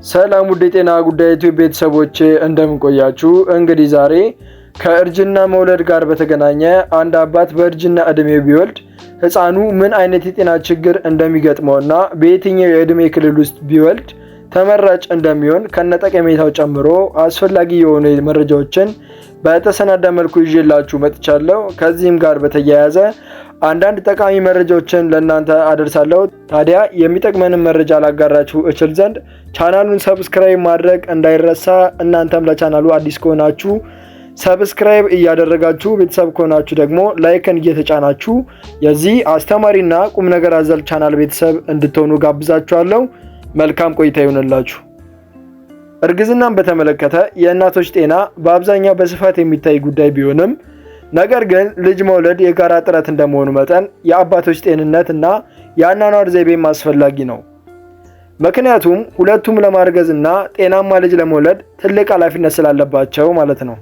ሰላም ውድ የጤና ጉዳይ ዩቲዩብ ቤተሰቦች እንደምን ቆያችሁ? እንግዲህ ዛሬ ከእርጅና መውለድ ጋር በተገናኘ አንድ አባት በእርጅና እድሜው ቢወልድ ህፃኑ ምን አይነት የጤና ችግር እንደሚገጥመውና በየትኛው የእድሜ ክልል ውስጥ ቢወልድ ተመራጭ እንደሚሆን ከነጠቀሜታው ጨምሮ አስፈላጊ የሆኑ መረጃዎችን በተሰናዳ መልኩ ይዤላችሁ መጥቻለሁ። ከዚህም ጋር በተያያዘ አንዳንድ ጠቃሚ መረጃዎችን ለእናንተ አደርሳለሁ። ታዲያ የሚጠቅመንን መረጃ ላጋራችሁ እችል ዘንድ ቻናሉን ሰብስክራይብ ማድረግ እንዳይረሳ። እናንተም ለቻናሉ አዲስ ከሆናችሁ ሰብስክራይብ እያደረጋችሁ ቤተሰብ ከሆናችሁ ደግሞ ላይክን እየተጫናችሁ የዚህ አስተማሪና ቁም ነገር አዘል ቻናል ቤተሰብ እንድትሆኑ ጋብዛችኋለሁ። መልካም ቆይታ ይሁንላችሁ። እርግዝናን በተመለከተ የእናቶች ጤና በአብዛኛው በስፋት የሚታይ ጉዳይ ቢሆንም ነገር ግን ልጅ መውለድ የጋራ ጥረት እንደመሆኑ መጠን የአባቶች ጤንነት እና የአኗኗር ዘይቤም አስፈላጊ ነው። ምክንያቱም ሁለቱም ለማርገዝ እና ጤናማ ልጅ ለመውለድ ትልቅ ኃላፊነት ስላለባቸው ማለት ነው።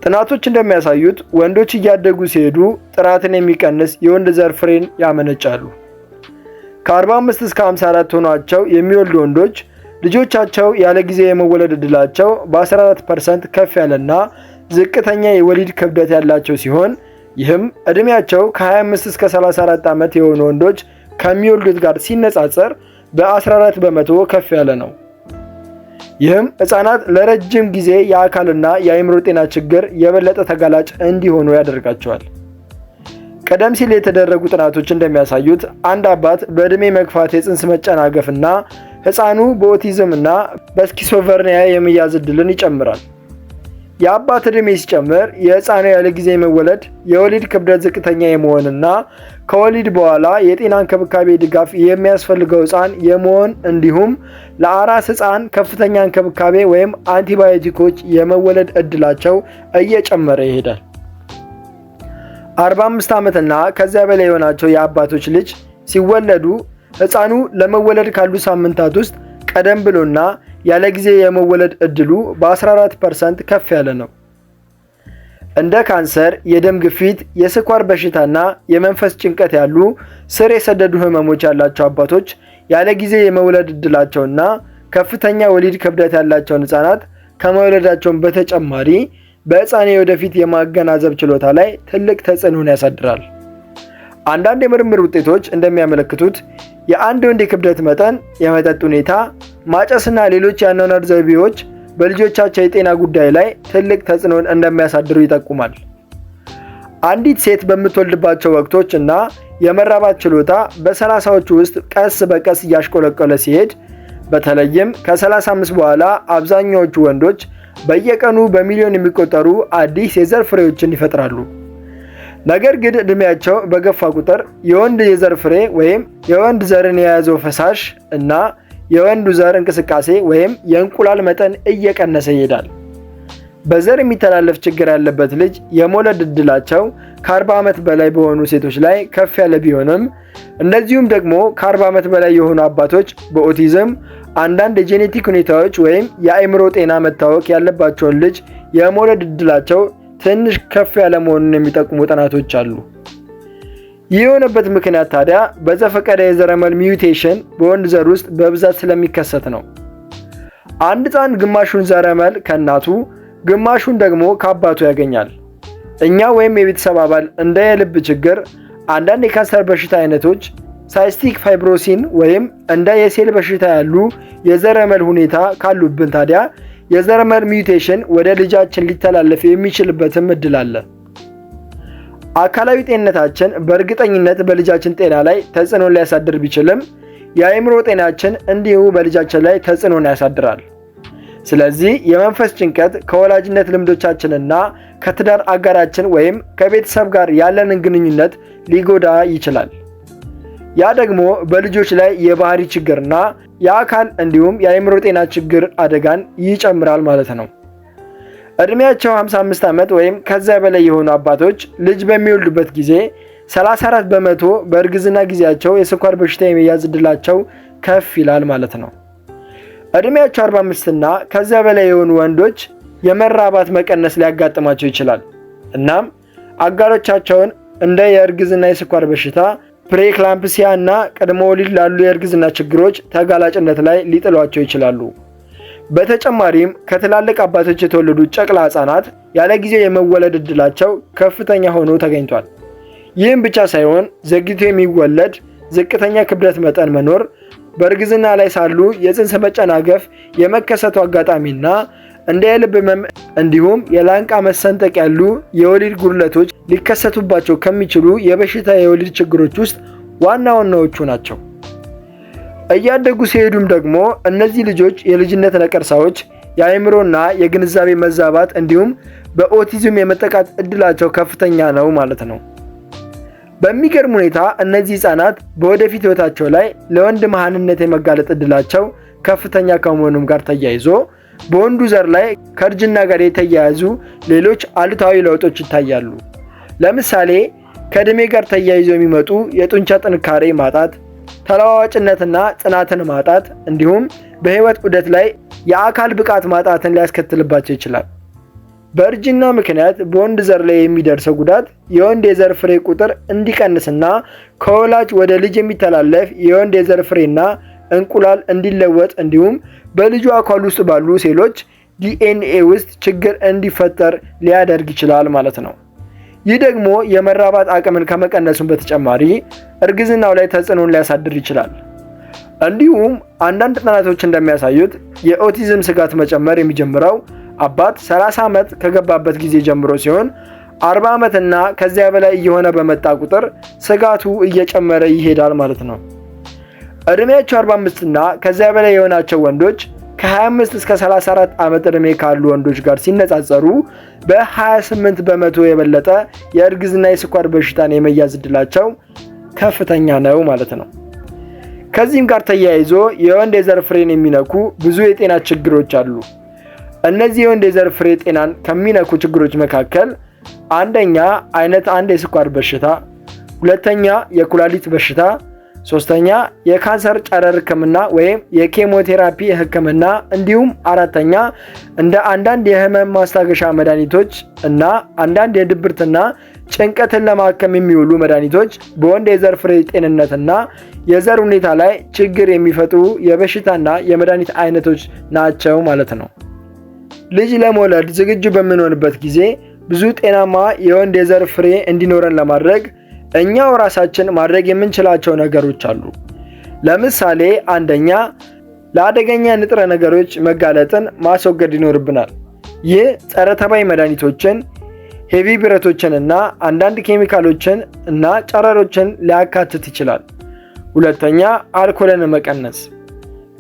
ጥናቶች እንደሚያሳዩት ወንዶች እያደጉ ሲሄዱ ጥራትን የሚቀንስ የወንድ ዘር ፍሬን ያመነጫሉ። ከ45 እስከ 54 ሆኗቸው የሚወልዱ ወንዶች ልጆቻቸው ያለ ጊዜ የመወለድ ዕድላቸው በ14% ከፍ ያለና ዝቅተኛ የወሊድ ክብደት ያላቸው ሲሆን ይህም እድሜያቸው ከ25 እስከ 34 ዓመት የሆኑ ወንዶች ከሚወልዱት ጋር ሲነጻጸር በ14 በመቶ ከፍ ያለ ነው። ይህም ህፃናት ለረጅም ጊዜ የአካልና የአእምሮ ጤና ችግር የበለጠ ተጋላጭ እንዲሆኑ ያደርጋቸዋል። ቀደም ሲል የተደረጉ ጥናቶች እንደሚያሳዩት አንድ አባት በእድሜ መግፋት የፅንስ መጨናገፍና ህፃኑ በኦቲዝም እና በስኪዞፍሬኒያ የመያዝ ዕድልን ይጨምራል። የአባት ዕድሜ ሲጨምር የህፃኑ ያለ ጊዜ መወለድ፣ የወሊድ ክብደት ዝቅተኛ የመሆንና ከወሊድ በኋላ የጤና እንክብካቤ ድጋፍ የሚያስፈልገው ህፃን የመሆን እንዲሁም ለአራስ ህፃን ከፍተኛ እንክብካቤ ወይም አንቲባዮቲኮች የመወለድ ዕድላቸው እየጨመረ ይሄዳል። 45 ዓመትና ከዚያ በላይ የሆናቸው የአባቶች ልጅ ሲወለዱ ህፃኑ ለመወለድ ካሉ ሳምንታት ውስጥ ቀደም ብሎና ያለ ጊዜ የመወለድ ዕድሉ በ14% ከፍ ያለ ነው። እንደ ካንሰር፣ የደም ግፊት፣ የስኳር በሽታና የመንፈስ ጭንቀት ያሉ ስር የሰደዱ ህመሞች ያላቸው አባቶች ያለ ጊዜ የመውለድ ዕድላቸውና ከፍተኛ ወሊድ ክብደት ያላቸውን ህፃናት ከመውለዳቸውን በተጨማሪ በህፃኔ ወደፊት የማገናዘብ ችሎታ ላይ ትልቅ ተጽዕኖን ያሳድራል። አንዳንድ የምርምር ውጤቶች እንደሚያመለክቱት የአንድ ወንድ የክብደት መጠን፣ የመጠጥ ሁኔታ፣ ማጨስና ሌሎች የአኗኗር ዘይቤዎች በልጆቻቸው የጤና ጉዳይ ላይ ትልቅ ተጽዕኖን እንደሚያሳድሩ ይጠቁማል። አንዲት ሴት በምትወልድባቸው ወቅቶች እና የመራባት ችሎታ በ30ዎቹ ውስጥ ቀስ በቀስ እያሽቆለቆለ ሲሄድ፣ በተለይም ከ35 በኋላ አብዛኛዎቹ ወንዶች በየቀኑ በሚሊዮን የሚቆጠሩ አዲስ የዘር ፍሬዎችን ይፈጥራሉ። ነገር ግን እድሜያቸው በገፋ ቁጥር የወንድ የዘር ፍሬ ወይም የወንድ ዘርን የያዘው ፈሳሽ እና የወንዱ ዘር እንቅስቃሴ ወይም የእንቁላል መጠን እየቀነሰ ይሄዳል። በዘር የሚተላለፍ ችግር ያለበት ልጅ የመውለድ ዕድላቸው ከ40 ዓመት በላይ በሆኑ ሴቶች ላይ ከፍ ያለ ቢሆንም እንደዚሁም ደግሞ ከ40 ዓመት በላይ የሆኑ አባቶች በኦቲዝም፣ አንዳንድ የጄኔቲክ ሁኔታዎች ወይም የአእምሮ ጤና መታወክ ያለባቸውን ልጅ የመውለድ ዕድላቸው ትንሽ ከፍ ያለ መሆኑን የሚጠቁሙ ጥናቶች አሉ። ይህ የሆነበት ምክንያት ታዲያ በዘፈቀደ የዘረመል ሚውቴሽን በወንድ ዘር ውስጥ በብዛት ስለሚከሰት ነው። አንድ ህፃን ግማሹን ዘረመል ከእናቱ ግማሹን ደግሞ ከአባቱ ያገኛል። እኛ ወይም የቤተሰብ አባል እንደ የልብ ችግር፣ አንዳንድ የካንሰር በሽታ አይነቶች፣ ሳይስቲክ ፋይብሮሲን ወይም እንደ የሴል በሽታ ያሉ የዘረመል ሁኔታ ካሉብን ታዲያ የዘረመል ሚውቴሽን ወደ ልጃችን ሊተላለፍ የሚችልበትም እድል አለ። አካላዊ ጤንነታችን በእርግጠኝነት በልጃችን ጤና ላይ ተጽዕኖን ሊያሳድር ቢችልም የአእምሮ ጤናችን እንዲሁ በልጃችን ላይ ተጽዕኖን ያሳድራል። ስለዚህ የመንፈስ ጭንቀት ከወላጅነት ልምዶቻችንና ከትዳር አጋራችን ወይም ከቤተሰብ ጋር ያለንን ግንኙነት ሊጎዳ ይችላል። ያ ደግሞ በልጆች ላይ የባህሪ ችግርና የአካል እንዲሁም የአእምሮ ጤና ችግር አደጋን ይጨምራል ማለት ነው። እድሜያቸው 55 ዓመት ወይም ከዚያ በላይ የሆኑ አባቶች ልጅ በሚወልዱበት ጊዜ 34 በመቶ በእርግዝና ጊዜያቸው የስኳር በሽታ የመያዝ ዕድላቸው ከፍ ይላል ማለት ነው። እድሜያቸው 45 እና ከዚያ በላይ የሆኑ ወንዶች የመራባት መቀነስ ሊያጋጥማቸው ይችላል። እናም አጋሮቻቸውን እንደ የእርግዝና የስኳር በሽታ፣ ፕሬክላምፕሲያ እና ቅድመ ወሊድ ላሉ የእርግዝና ችግሮች ተጋላጭነት ላይ ሊጥሏቸው ይችላሉ። በተጨማሪም ከትላልቅ አባቶች የተወለዱ ጨቅላ ህጻናት ያለ ጊዜው የመወለድ እድላቸው ከፍተኛ ሆኖ ተገኝቷል። ይህም ብቻ ሳይሆን ዘግይቶ የሚወለድ ዝቅተኛ ክብደት መጠን መኖር፣ በእርግዝና ላይ ሳሉ የጽንስ መጨናገፍ የመከሰቱ አጋጣሚና እንደ የልብ ህመም እንዲሁም የላንቃ መሰንጠቅ ያሉ የወሊድ ጉድለቶች ሊከሰቱባቸው ከሚችሉ የበሽታ የወሊድ ችግሮች ውስጥ ዋና ዋናዎቹ ናቸው። እያደጉ ሲሄዱም ደግሞ እነዚህ ልጆች የልጅነት ነቀርሳዎች፣ የአእምሮና የግንዛቤ መዛባት እንዲሁም በኦቲዝም የመጠቃት እድላቸው ከፍተኛ ነው ማለት ነው። በሚገርም ሁኔታ እነዚህ ህጻናት በወደፊት ህይወታቸው ላይ ለወንድ መሃንነት የመጋለጥ እድላቸው ከፍተኛ ከመሆኑም ጋር ተያይዞ በወንዱ ዘር ላይ ከእርጅና ጋር የተያያዙ ሌሎች አሉታዊ ለውጦች ይታያሉ። ለምሳሌ ከእድሜ ጋር ተያይዘው የሚመጡ የጡንቻ ጥንካሬ ማጣት፣ ተለዋዋጭነትና ጽናትን ማጣት እንዲሁም በህይወት ዑደት ላይ የአካል ብቃት ማጣትን ሊያስከትልባቸው ይችላል። በእርጅና ምክንያት በወንድ ዘር ላይ የሚደርሰው ጉዳት የወንድ የዘር ፍሬ ቁጥር እንዲቀንስና ከወላጅ ወደ ልጅ የሚተላለፍ የወንድ የዘር ፍሬና እንቁላል እንዲለወጥ እንዲሁም በልጁ አካል ውስጥ ባሉ ሴሎች ዲኤንኤ ውስጥ ችግር እንዲፈጠር ሊያደርግ ይችላል ማለት ነው። ይህ ደግሞ የመራባት አቅምን ከመቀነሱም በተጨማሪ እርግዝናው ላይ ተጽዕኖን ሊያሳድር ይችላል። እንዲሁም አንዳንድ ጥናቶች እንደሚያሳዩት የኦቲዝም ስጋት መጨመር የሚጀምረው አባት 30 ዓመት ከገባበት ጊዜ ጀምሮ ሲሆን 40 ዓመትና ከዚያ በላይ እየሆነ በመጣ ቁጥር ስጋቱ እየጨመረ ይሄዳል ማለት ነው። እድሜያቸው 45 እና ከዚያ በላይ የሆናቸው ወንዶች ከ25 እስከ 34 ዓመት እድሜ ካሉ ወንዶች ጋር ሲነጻጸሩ በ28 በመቶ የበለጠ የእርግዝና የስኳር በሽታን የመያዝ እድላቸው ከፍተኛ ነው ማለት ነው። ከዚህም ጋር ተያይዞ የወንድ የዘር ፍሬን የሚነኩ ብዙ የጤና ችግሮች አሉ። እነዚህ የወንድ የዘር ፍሬ ጤናን ከሚነኩ ችግሮች መካከል አንደኛ አይነት 1 የስኳር በሽታ፣ ሁለተኛ የኩላሊት በሽታ፣ ሶስተኛ የካንሰር ጨረር ህክምና ወይም የኬሞቴራፒ ህክምና እንዲሁም አራተኛ እንደ አንዳንድ የህመም ማስታገሻ መድኃኒቶች እና አንዳንድ የድብርትና ጭንቀትን ለማከም የሚውሉ መድኃኒቶች በወንድ የዘር ፍሬ ጤንነትና የዘር ሁኔታ ላይ ችግር የሚፈጥሩ የበሽታና የመድኃኒት አይነቶች ናቸው ማለት ነው። ልጅ ለመውለድ ዝግጁ በምንሆንበት ጊዜ ብዙ ጤናማ የወንድ የዘር ፍሬ እንዲኖረን ለማድረግ እኛው ራሳችን ማድረግ የምንችላቸው ነገሮች አሉ። ለምሳሌ አንደኛ ለአደገኛ ንጥረ ነገሮች መጋለጥን ማስወገድ ይኖርብናል። ይህ ጸረ ተባይ መድኃኒቶችን፣ ሄቪ ብረቶችን እና አንዳንድ ኬሚካሎችን እና ጨረሮችን ሊያካትት ይችላል። ሁለተኛ አልኮልን መቀነስ።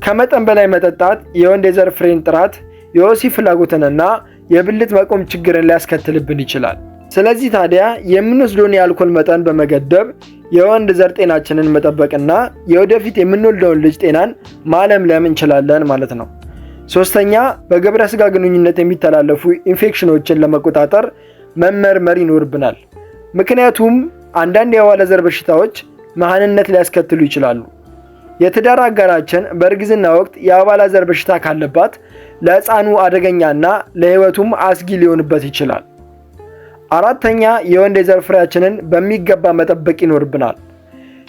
ከመጠን በላይ መጠጣት የወንድ የዘር ፍሬን ጥራት፣ የወሲብ ፍላጎትንና የብልት መቆም ችግርን ሊያስከትልብን ይችላል። ስለዚህ ታዲያ የምንወስደውን የአልኮል መጠን በመገደብ የወንድ ዘር ጤናችንን መጠበቅና የወደፊት የምንወልደውን ልጅ ጤናን ማለምለም እንችላለን ማለት ነው። ሶስተኛ በግብረ ስጋ ግንኙነት የሚተላለፉ ኢንፌክሽኖችን ለመቆጣጠር መመርመር ይኖርብናል። ምክንያቱም አንዳንድ የአባለዘር በሽታዎች መሃንነት ሊያስከትሉ ይችላሉ። የትዳር አጋራችን በእርግዝና ወቅት የአባለዘር በሽታ ካለባት ለሕፃኑ አደገኛና ለሕይወቱም አስጊ ሊሆንበት ይችላል። አራተኛ የወንድ የዘር ፍሬያችንን በሚገባ መጠበቅ ይኖርብናል።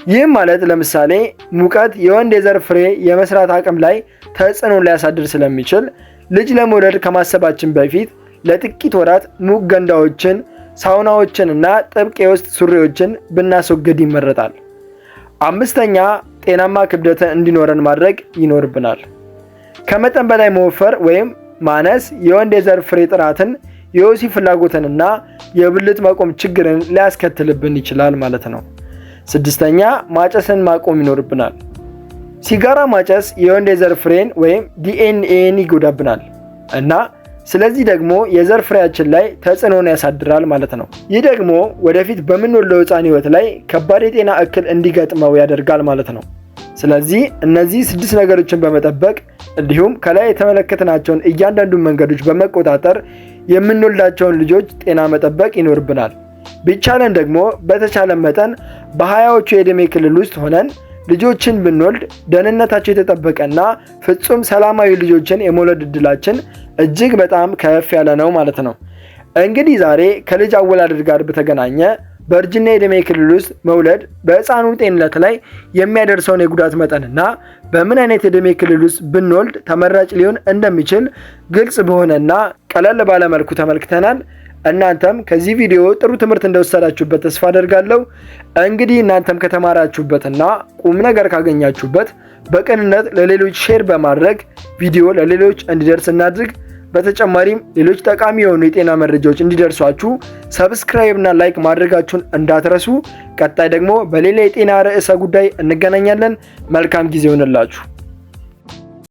ይህም ማለት ለምሳሌ ሙቀት የወንድ የዘር ፍሬ የመስራት አቅም ላይ ተጽዕኖ ሊያሳድር ስለሚችል ልጅ ለመውለድ ከማሰባችን በፊት ለጥቂት ወራት ሙቅ ገንዳዎችን፣ ሳውናዎችንና ጥብቅ የውስጥ ሱሪዎችን ብናስወግድ ይመረጣል። አምስተኛ ጤናማ ክብደት እንዲኖረን ማድረግ ይኖርብናል። ከመጠን በላይ መወፈር ወይም ማነስ የወንድ የዘር ፍሬ ጥራትን፣ የወሲብ ፍላጎትንና የብልት መቆም ችግርን ሊያስከትልብን ይችላል ማለት ነው። ስድስተኛ ማጨስን ማቆም ይኖርብናል። ሲጋራ ማጨስ የወንድ የዘር ፍሬን ወይም ዲኤንኤን ይጎዳብናል እና ስለዚህ ደግሞ የዘር ፍሬያችን ላይ ተጽዕኖን ያሳድራል ማለት ነው። ይህ ደግሞ ወደፊት በምንወልደው ሕፃን ሕይወት ላይ ከባድ የጤና እክል እንዲገጥመው ያደርጋል ማለት ነው። ስለዚህ እነዚህ 6 ነገሮችን በመጠበቅ እንዲሁም ከላይ የተመለከትናቸውን እያንዳንዱን መንገዶች በመቆጣጠር የምንወልዳቸውን ልጆች ጤና መጠበቅ ይኖርብናል። ቢቻለን ደግሞ በተቻለ መጠን በ20ዎቹ የዕድሜ ክልል ውስጥ ሆነን ልጆችን ብንወልድ ደህንነታቸው የተጠበቀና ፍጹም ሰላማዊ ልጆችን የመውለድ እድላችን እጅግ በጣም ከፍ ያለ ነው ማለት ነው። እንግዲህ ዛሬ ከልጅ አወላለድ ጋር በተገናኘ በእርጅና የዕድሜ ክልል ውስጥ መውለድ በሕፃኑ ጤንነት ላይ የሚያደርሰውን የጉዳት መጠንና በምን አይነት የዕድሜ ክልል ውስጥ ብንወልድ ተመራጭ ሊሆን እንደሚችል ግልጽ በሆነና ቀለል ባለ መልኩ ተመልክተናል። እናንተም ከዚህ ቪዲዮ ጥሩ ትምህርት እንደወሰዳችሁበት ተስፋ አደርጋለሁ። እንግዲህ እናንተም ከተማራችሁበትና ቁም ነገር ካገኛችሁበት በቅንነት ለሌሎች ሼር በማድረግ ቪዲዮ ለሌሎች እንዲደርስ እናድርግ። በተጨማሪም ሌሎች ጠቃሚ የሆኑ የጤና መረጃዎች እንዲደርሷችሁ ሰብስክራይብ እና ላይክ ማድረጋችሁን እንዳትረሱ። ቀጣይ ደግሞ በሌላ የጤና ርዕሰ ጉዳይ እንገናኛለን። መልካም ጊዜ ይሆንላችሁ።